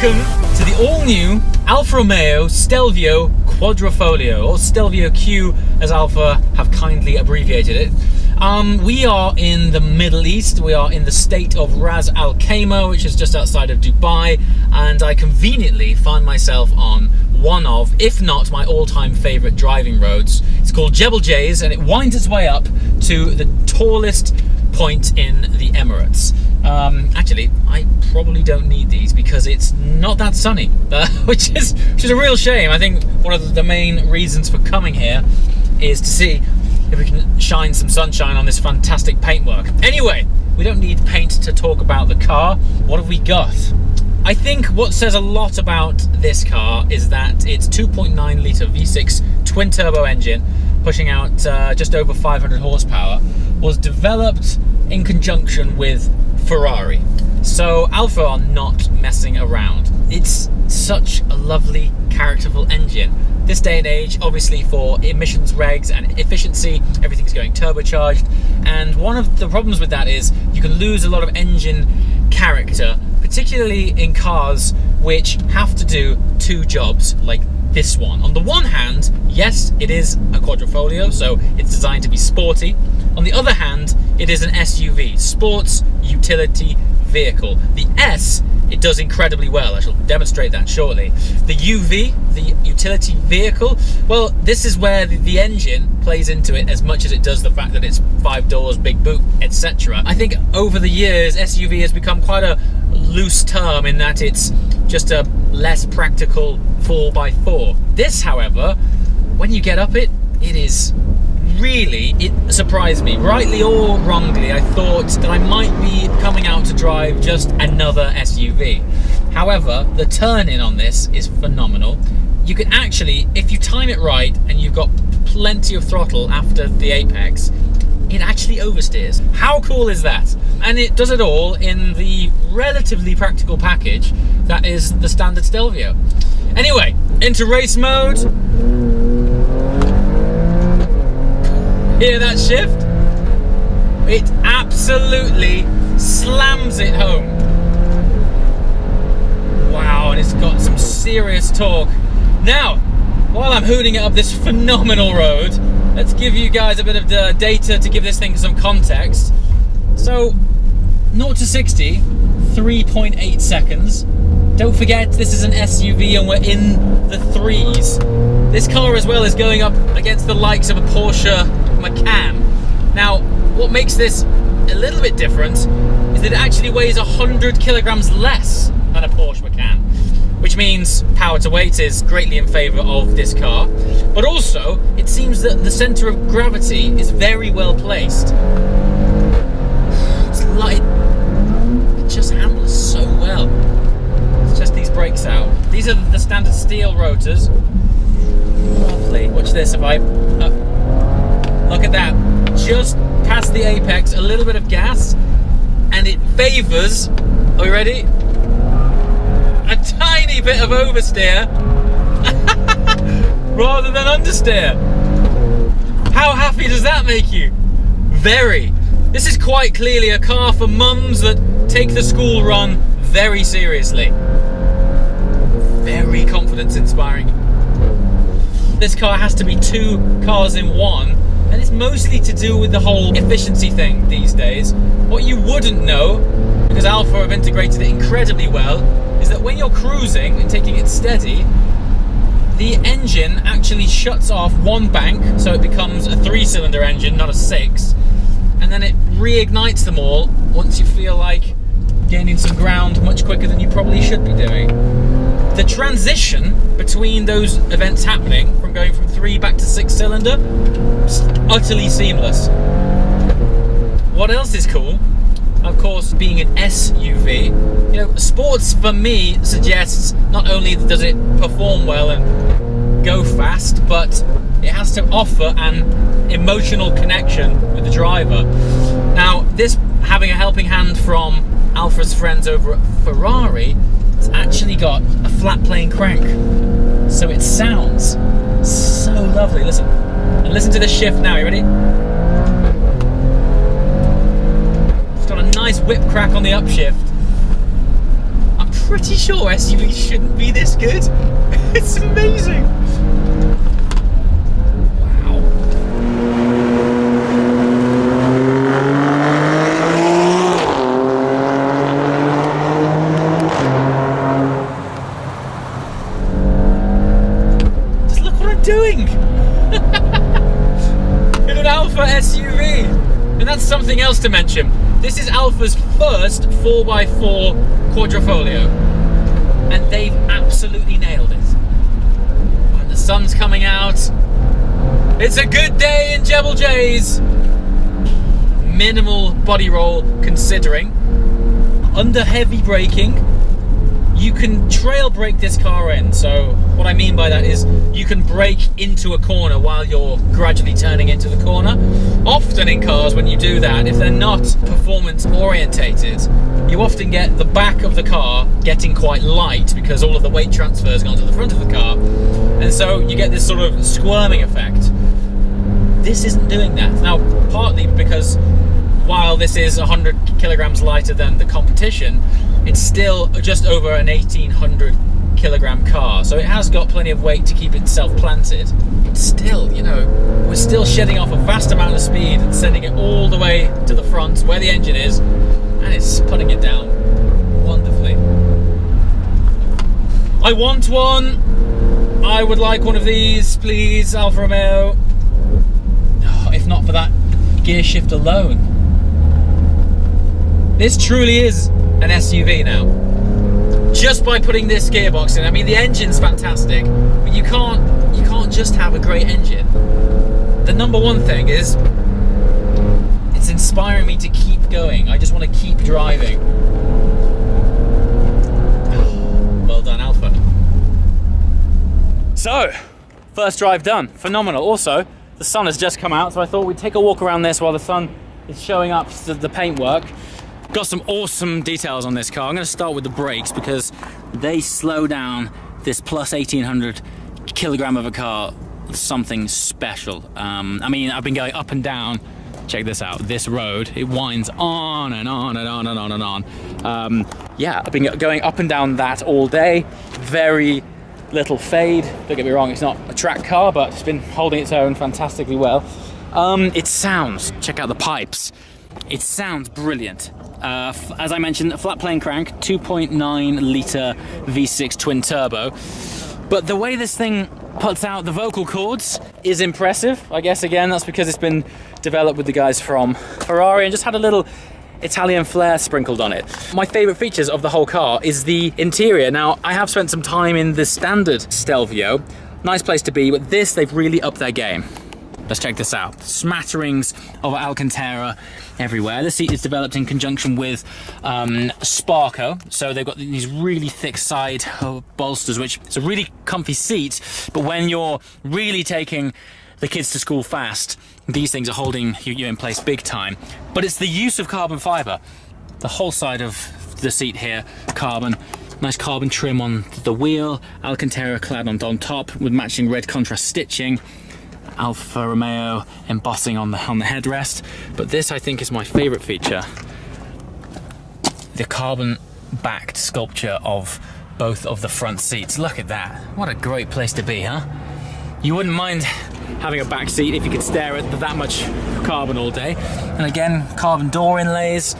Welcome to the all-new Alfa Romeo Stelvio Quadrifoglio, or Stelvio Q as Alfa have kindly abbreviated it. We are in the Middle East. We are in the state of Ras Al Khaimah, which is just outside of Dubai, and I conveniently find myself on one of, if not my all-time favourite driving roads. It's called JWW, and it winds its way up to the tallest point in the Emirates. Actually, I probably don't need these because it's not that sunny, which is a real shame. I think one of the main reasons for coming here is to see if we can shine some sunshine on this fantastic paintwork. Anyway, we don't need paint to talk about the car. What have we got? I think what says a lot about this car is that its 2.9 litre V6 twin turbo engine, pushing out just over 500 horsepower, was developed in conjunction with Ferrari. So Alfa are not messing around. It's such a lovely, characterful engine. This day and age, obviously for emissions regs and efficiency, everything's going turbocharged. And one of the problems with that is you can lose a lot of engine character, particularly in cars which have to do two jobs like this one. On the one hand, yes, it is a quadrifoglio, so it's designed to be sporty. On the other hand, it is an SUV, sports utility vehicle. The S, it does incredibly well. I shall demonstrate that shortly. The UV, the utility vehicle, well, this is where the engine plays into it as much as it does the fact that it's 5 doors, big boot, etc. I think over the years, SUV has become quite a loose term in that it's just a less practical 4x4. This, however, when you get up it is really, it surprised me. Rightly or wrongly, I thought that I might be coming out to drive just another SUV. However, the turn-in on this is phenomenal. You can actually, if you time it right and you've got plenty of throttle after the apex, it actually oversteers. How cool is that? And it does it all in the relatively practical package that is the standard Stelvio. Anyway, into race mode. Hear that shift? It absolutely slams it home. Wow, and it's got some serious torque. Now, while I'm hooning it up this phenomenal road, let's give you guys a bit of the data to give this thing some context. So, 0 to 60, 3.8 seconds. Don't forget, this is an SUV and we're in the threes. This car as well is going up against the likes of a Porsche Macan. Now, what makes this a little bit different is that it actually weighs 100 kilograms less than a Porsche Macan, which means power to weight is greatly in favor of this car. But also, it seems that the center of gravity is very well placed. It's light. It just handles so well. It's just these brakes out. These are the standard steel rotors. Lovely. Watch this. If I look at that, just past the apex, a little bit of gas, and it favors, are we ready? A tiny bit of oversteer rather than understeer. How happy does that make you? Very. This is quite clearly a car for mums that take the school run very seriously. Very confidence inspiring. This car has to be two cars in one, and it's mostly to do with the whole efficiency thing these days. What you wouldn't know, because Alfa have integrated it incredibly well, is that when you're cruising and taking it steady, the engine actually shuts off one bank, so it becomes a 3-cylinder engine, not a 6, and then it reignites them all once you feel like gaining some ground much quicker than you probably should be doing. The transition between those events happening, from going from 3 back to 6-cylinder, is utterly seamless. What else is cool? Of course, being an SUV, you know, sports for me suggests not only does it perform well and go fast, but it has to offer an emotional connection with the driver. Now, this having a helping hand from Alfa's friends over at Ferrari, it's actually got a flat plane crank, so it sounds so lovely. Listen, and listen to the shift now. You ready? It's got a nice whip crack on the upshift. I'm pretty sure SUVs shouldn't be this good. It's amazing. Wow. Just look what I'm doing. In an Alfa SUV. And that's something else to mention. This is Alfa's first 4x4 quadrifoglio, and they've absolutely nailed it. And the sun's coming out. It's a good day in JW's. Minimal body roll considering. Under heavy braking, you can trail brake this car in. So what I mean by that is you can brake into a corner while you're gradually turning into the corner. Often in cars when you do that, if they're not performance orientated, you often get the back of the car getting quite light because all of the weight transfer has gone to the front of the car. And so you get this sort of squirming effect. This isn't doing that. Now, partly because while this is 100 kilograms lighter than the competition, it's still just over an 1800 kilogram car, so it has got plenty of weight to keep itself planted. But still, you know, we're still shedding off a vast amount of speed and sending it all the way to the front where the engine is, and it's putting it down wonderfully. I want one. I would like one of these, please, Alfa Romeo. Oh, if not for that gear shift alone. This truly is an SUV now. Just by putting this gearbox in. I mean, the engine's fantastic, but you can't just have a great engine. The number one thing is it's inspiring me to keep going. I just want to keep driving. Well done, Alfa. So, first drive done. Phenomenal. Also, the sun has just come out, so I thought we'd take a walk around this while the sun is showing up the paintwork. Got some awesome details on this car. I'm going to start with the brakes because they slow down this plus 1800 kilogram of a car something special. I mean, I've been going up and down. Check this out. This road, it winds on and on and on and on and on. Yeah, I've been going up and down that all day. Very little fade. Don't get me wrong, it's not a track car, but it's been holding its own fantastically well. It sounds, check out the pipes. It sounds brilliant. As I mentioned, a flat plane crank, 2.9 litre V6 twin turbo. But the way this thing puts out the vocal cords is impressive. I guess, again, that's because it's been developed with the guys from Ferrari and just had a little Italian flair sprinkled on it. My favourite features of the whole car is the interior. Now, I have spent some time in the standard Stelvio. Nice place to be, but this, they've really upped their game. Let's check this out. Smatterings of Alcantara everywhere. The seat is developed in conjunction with Sparco. So they've got these really thick side bolsters, which is a really comfy seat. But when you're really taking the kids to school fast, these things are holding you in place big time. But it's the use of carbon fiber. The whole side of the seat here, carbon. Nice carbon trim on the wheel. Alcantara clad on top with matching red contrast stitching. Alfa Romeo embossing on the headrest, but this I think is my favourite feature. The carbon backed sculpture of both of the front seats. Look at that. What a great place to be, huh? You wouldn't mind having a back seat if you could stare at that much carbon all day. And again, carbon door inlays.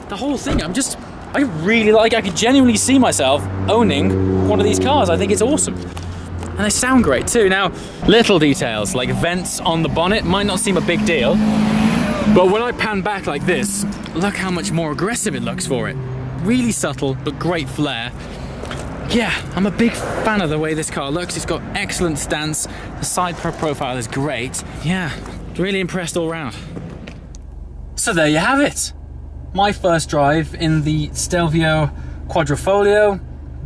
The whole thing, I really like. I could genuinely see myself owning one of these cars. I think it's awesome. And they sound great too. Now, little details like vents on the bonnet might not seem a big deal, but when I pan back like this, look how much more aggressive it looks for it. Really subtle, but great flair. Yeah, I'm a big fan of the way this car looks. It's got excellent stance. The side profile is great. Yeah, really impressed all round. So there you have it. My first drive in the Stelvio Quadrifoglio.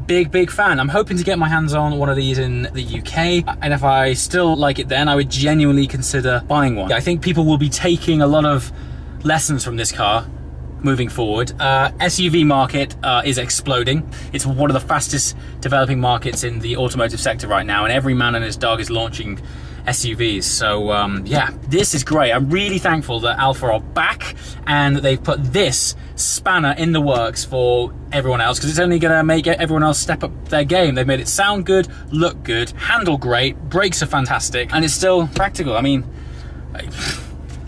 Big fan. I'm hoping to get my hands on one of these in the UK, and if I still like it then, I would genuinely consider buying one. I think people will be taking a lot of lessons from this car moving forward. SUV market is exploding. It's one of the fastest developing markets in the automotive sector right now, and every man and his dog is launching SUVs. So yeah, this is great. I'm really thankful that Alfa are back and that they've put this spanner in the works for everyone else, because it's only going to make everyone else step up their game. They've made it sound good, look good, handle great, brakes are fantastic, and it's still practical. I mean,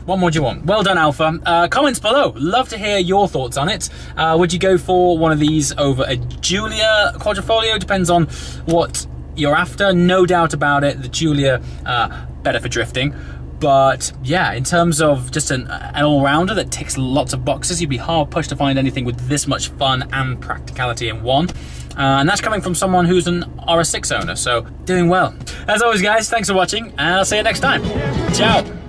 what more do you want? Well done, Alfa. Comments below. Love to hear your thoughts on it. Would you go for one of these over a Giulia Quadrifoglio? Depends on what you're after. No doubt about it, the Giulia, better for drifting. But yeah, in terms of just an all-rounder that ticks lots of boxes, you'd be hard-pushed to find anything with this much fun and practicality in one. And that's coming from someone who's an RS6 owner, so doing well. As always, guys, thanks for watching, and I'll see you next time. Ciao!